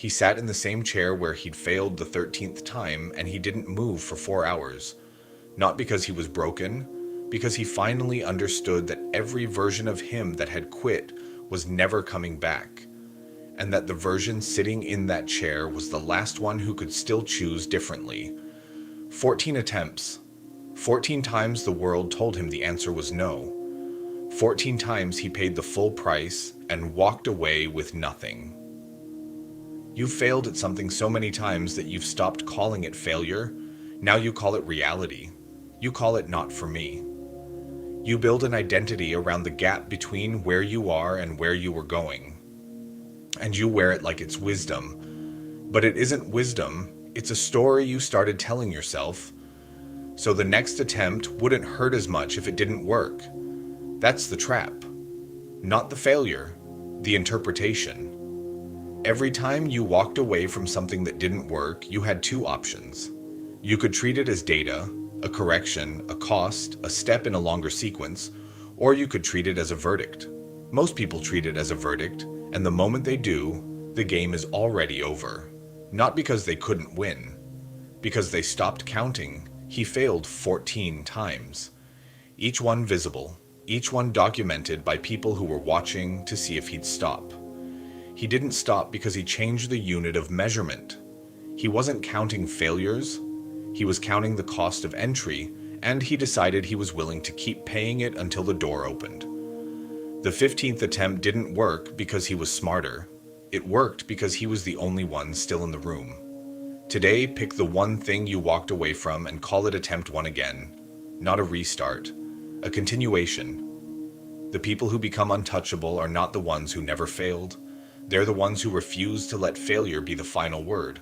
He sat in the same chair where he'd failed the 13th time, and he didn't move for 4 hours. Not because he was broken, because he finally understood that every version of him that had quit was never coming back, and that the version sitting in that chair was the last one who could still choose differently. 14 attempts. 14 times the world told him the answer was no. 14 times he paid the full price and walked away with nothing. You've failed at something so many times that you've stopped calling it failure. Now you call it reality. You call it not for me. You build an identity around the gap between where you are and where you were going. And you wear it like it's wisdom. But it isn't wisdom, it's a story you started telling yourself. So the next attempt wouldn't hurt as much if it didn't work. That's the trap. Not the failure, the interpretation. Every time you walked away from something that didn't work, you had two options. You could treat it as data, a correction, a cost, a step in a longer sequence, or you could treat it as a verdict. Most people treat it as a verdict, and the moment they do, the game is already over. Not because they couldn't win, because they stopped counting. He failed 14 times. Each one visible, each one documented by people who were watching to see if he'd stop. He didn't stop because he changed the unit of measurement. He wasn't counting failures, he was counting the cost of entry, and he decided he was willing to keep paying it until the door opened. The 15th attempt didn't work because he was smarter. It worked because he was the only one still in the room. Today, pick the one thing you walked away from and call it attempt one again. Not a restart, a continuation. The people who become untouchable are not the ones who never failed. They're the ones who refuse to let failure be the final word.